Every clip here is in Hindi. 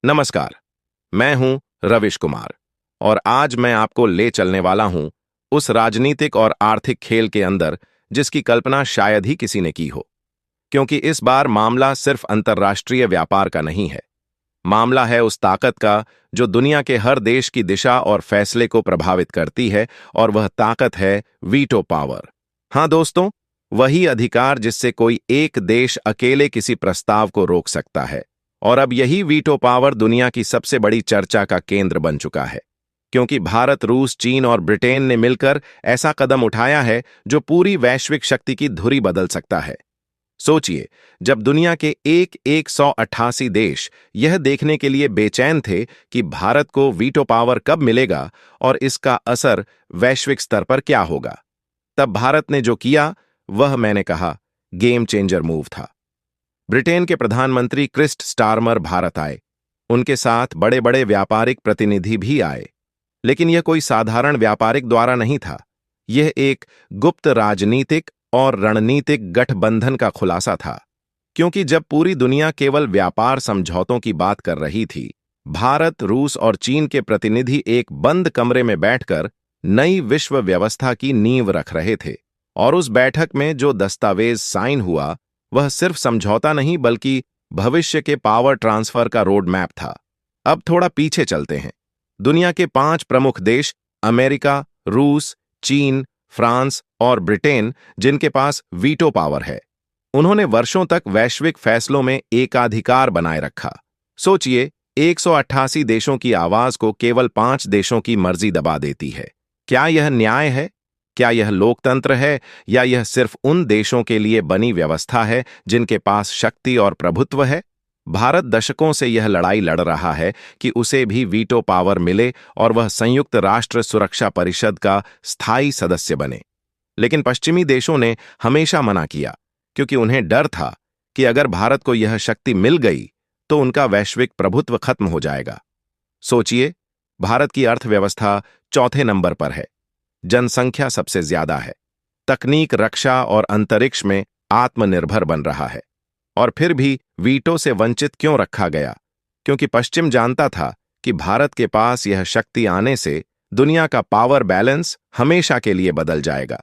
नमस्कार। मैं हूं रविश कुमार और आज मैं आपको ले चलने वाला हूं उस राजनीतिक और आर्थिक खेल के अंदर जिसकी कल्पना शायद ही किसी ने की हो। क्योंकि इस बार मामला सिर्फ अंतर्राष्ट्रीय व्यापार का नहीं है। मामला है उस ताकत का जो दुनिया के हर देश की दिशा और फैसले को प्रभावित करती है, और वह ताकत है वीटो पावर। हाँ दोस्तों, वही अधिकार जिससे कोई एक देश अकेले किसी प्रस्ताव को रोक सकता है। और अब यही वीटो पावर दुनिया की सबसे बड़ी चर्चा का केंद्र बन चुका है। क्योंकि भारत, रूस, चीन और ब्रिटेन ने मिलकर ऐसा कदम उठाया है जो पूरी वैश्विक शक्ति की धुरी बदल सकता है। सोचिए, जब दुनिया के 188 देश यह देखने के लिए बेचैन थे कि भारत को वीटो पावर कब मिलेगा और इसका असर वैश्विक स्तर पर क्या होगा, तब भारत ने जो किया वह, मैंने कहा, गेम चेंजर मूव था। ब्रिटेन के प्रधानमंत्री क्रिस्ट स्टारमर भारत आए। उनके साथ बड़े बड़े व्यापारिक प्रतिनिधि भी आए। लेकिन यह कोई साधारण व्यापारिक द्वारा नहीं था। यह एक गुप्त राजनीतिक और रणनीतिक गठबंधन का खुलासा था। क्योंकि जब पूरी दुनिया केवल व्यापार समझौतों की बात कर रही थी, भारत, रूस और चीन के प्रतिनिधि एक बंद कमरे में बैठकर नई विश्व व्यवस्था की नींव रख रहे थे। और उस बैठक में जो दस्तावेज साइन हुआ वह सिर्फ समझौता नहीं बल्कि भविष्य के पावर ट्रांसफर का रोड मैप था। अब थोड़ा पीछे चलते हैं। दुनिया के 5 प्रमुख देश, अमेरिका, रूस, चीन, फ्रांस और ब्रिटेन, जिनके पास वीटो पावर है, उन्होंने वर्षों तक वैश्विक फैसलों में एकाधिकार बनाए रखा। सोचिए, 188 देशों की आवाज को केवल 5 देशों की मर्जी दबा देती है। क्या यह न्याय है? क्या यह लोकतंत्र है, या यह सिर्फ उन देशों के लिए बनी व्यवस्था है जिनके पास शक्ति और प्रभुत्व है? भारत दशकों से यह लड़ाई लड़ रहा है कि उसे भी वीटो पावर मिले और वह संयुक्त राष्ट्र सुरक्षा परिषद का स्थायी सदस्य बने। लेकिन पश्चिमी देशों ने हमेशा मना किया, क्योंकि उन्हें डर था कि अगर भारत को यह शक्ति मिल गई तो उनका वैश्विक प्रभुत्व खत्म हो जाएगा। सोचिए, भारत की अर्थव्यवस्था चौथे नंबर पर है, जनसंख्या सबसे ज्यादा है, तकनीक, रक्षा और अंतरिक्ष में आत्मनिर्भर बन रहा है, और फिर भी वीटो से वंचित क्यों रखा गया? क्योंकि पश्चिम जानता था कि भारत के पास यह शक्ति आने से दुनिया का पावर बैलेंस हमेशा के लिए बदल जाएगा।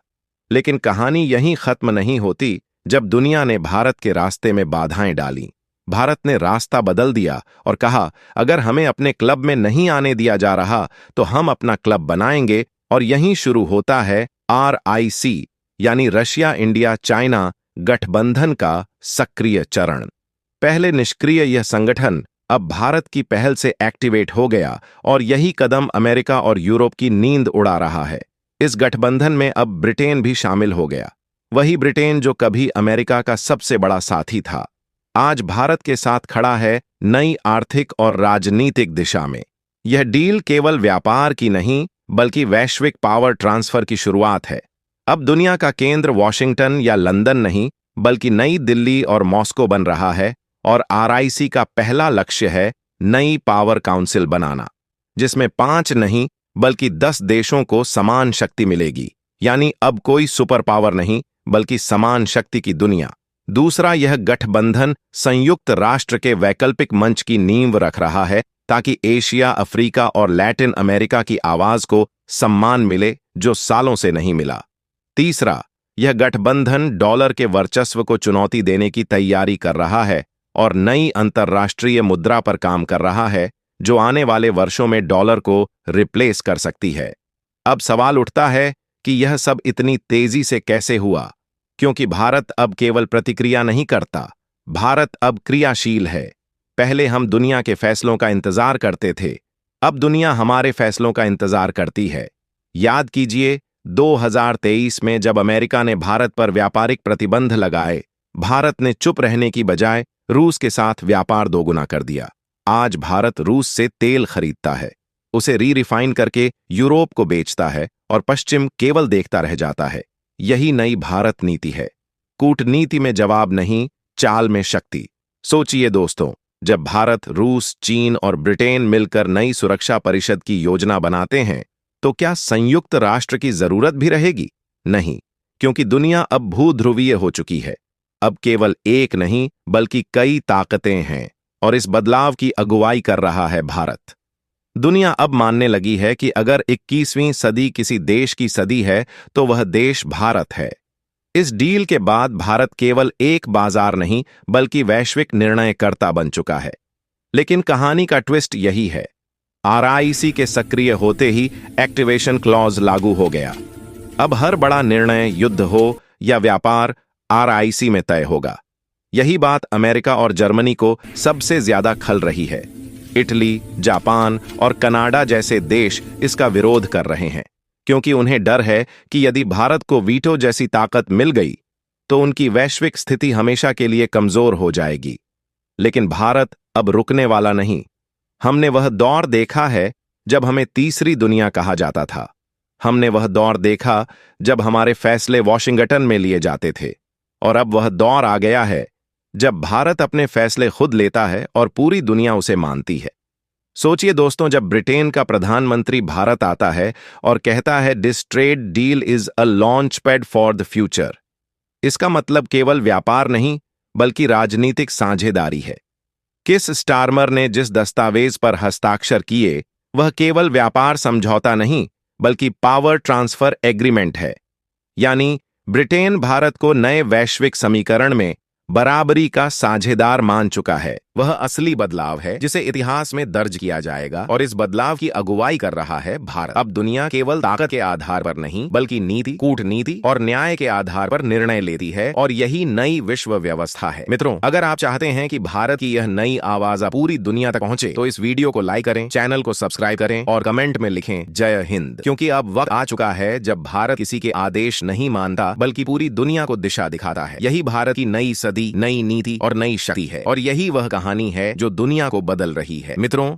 लेकिन कहानी यहीं खत्म नहीं होती। जब दुनिया ने भारत के रास्ते में बाधाएं डाली, भारत ने रास्ता बदल दिया और कहा, अगर हमें अपने क्लब में नहीं आने दिया जा रहा तो हम अपना क्लब बनाएंगे। और यहीं शुरू होता है RIC, यानी रशिया, इंडिया, चाइना गठबंधन का सक्रिय चरण। पहले निष्क्रिय यह संगठन अब भारत की पहल से एक्टिवेट हो गया, और यही कदम अमेरिका और यूरोप की नींद उड़ा रहा है। इस गठबंधन में अब ब्रिटेन भी शामिल हो गया। वही ब्रिटेन जो कभी अमेरिका का सबसे बड़ा साथी था, आज भारत के साथ खड़ा है नई आर्थिक और राजनीतिक दिशा में। यह डील केवल व्यापार की नहीं बल्कि वैश्विक पावर ट्रांसफर की शुरुआत है। अब दुनिया का केंद्र वॉशिंगटन या लंदन नहीं बल्कि नई दिल्ली और मॉस्को बन रहा है, और RIC का पहला लक्ष्य है नई पावर काउंसिल बनाना, जिसमें 5 नहीं बल्कि 10 देशों को समान शक्ति मिलेगी। यानी अब कोई सुपर पावर नहीं बल्कि समान शक्ति की दुनिया। दूसरा, यह गठबंधन संयुक्त राष्ट्र के वैकल्पिक मंच की नींव रख रहा है, ताकि एशिया, अफ्रीका और लैटिन अमेरिका की आवाज को सम्मान मिले जो सालों से नहीं मिला। तीसरा, यह गठबंधन डॉलर के वर्चस्व को चुनौती देने की तैयारी कर रहा है और नई अंतर्राष्ट्रीय मुद्रा पर काम कर रहा है, जो आने वाले वर्षों में डॉलर को रिप्लेस कर सकती है। अब सवाल उठता है कि यह सब इतनी तेजी से कैसे हुआ? क्योंकि भारत अब केवल प्रतिक्रिया नहीं करता, भारत अब क्रियाशील है। पहले हम दुनिया के फैसलों का इंतजार करते थे, अब दुनिया हमारे फैसलों का इंतजार करती है। याद कीजिए, 2023 में जब अमेरिका ने भारत पर व्यापारिक प्रतिबंध लगाए, भारत ने चुप रहने की बजाय रूस के साथ व्यापार दोगुना कर दिया। आज भारत रूस से तेल खरीदता है, उसे रिफाइन करके यूरोप को बेचता है, और पश्चिम केवल देखता रह जाता है। यही नई भारत नीति है। कूटनीति में जवाब नहीं, चाल में शक्ति। सोचिए दोस्तों, जब भारत, रूस, चीन और ब्रिटेन मिलकर नई सुरक्षा परिषद की योजना बनाते हैं, तो क्या संयुक्त राष्ट्र की जरूरत भी रहेगी? नहीं, क्योंकि दुनिया अब भूध्रुवीय हो चुकी है। अब केवल एक नहीं बल्कि कई ताकतें हैं, और इस बदलाव की अगुवाई कर रहा है भारत। दुनिया अब मानने लगी है कि अगर 21वीं सदी किसी देश की सदी है तो वह देश भारत है। इस डील के बाद भारत केवल एक बाजार नहीं बल्कि वैश्विक निर्णयकर्ता बन चुका है। लेकिन कहानी का ट्विस्ट यही है, आरआईसी के सक्रिय होते ही एक्टिवेशन क्लॉज लागू हो गया। अब हर बड़ा निर्णय, युद्ध हो या व्यापार, आरआईसी में तय होगा। यही बात अमेरिका और जर्मनी को सबसे ज्यादा खल रही है। इटली, जापान और कनाडा जैसे देश इसका विरोध कर रहे हैं, क्योंकि उन्हें डर है कि यदि भारत को वीटो जैसी ताकत मिल गई तो उनकी वैश्विक स्थिति हमेशा के लिए कमजोर हो जाएगी। लेकिन भारत अब रुकने वाला नहीं। हमने वह दौर देखा है जब हमें तीसरी दुनिया कहा जाता था। हमने वह दौर देखा जब हमारे फैसले वॉशिंगटन में लिए जाते थे, और अब वह दौर आ गया है जब भारत अपने फैसले खुद लेता है और पूरी दुनिया उसे मानती है। सोचिए दोस्तों, जब ब्रिटेन का प्रधानमंत्री भारत आता है और कहता है this trade deal is a launch pad for the future, इसका मतलब केवल व्यापार नहीं बल्कि राजनीतिक साझेदारी है। किस स्टारमर ने जिस दस्तावेज पर हस्ताक्षर किए वह केवल व्यापार समझौता नहीं बल्कि पावर ट्रांसफर एग्रीमेंट है। यानी ब्रिटेन भारत को नए वैश्विक समीकरण में बराबरी का साझेदार मान चुका है। वह असली बदलाव है जिसे इतिहास में दर्ज किया जाएगा, और इस बदलाव की अगुवाई कर रहा है भारत। अब दुनिया केवल ताकत के आधार पर नहीं बल्कि नीति, कूटनीति और न्याय के आधार पर निर्णय लेती है, और यही नई विश्व व्यवस्था है। मित्रों, अगर आप चाहते हैं कि भारत की यह नई आवाज पूरी दुनिया तक पहुंचे तो इस वीडियो को लाइक करें, चैनल को सब्सक्राइब करें और कमेंट में लिखें जय हिंद, क्योंकि अब वक्त आ चुका है जब भारत किसी के आदेश नहीं मानता बल्कि पूरी दुनिया को दिशा दिखाता है। यही भारत की नई सदी, नई नीति और नई शक्ति है, और यही वह कहानी है जो दुनिया को बदल रही है। मित्रों,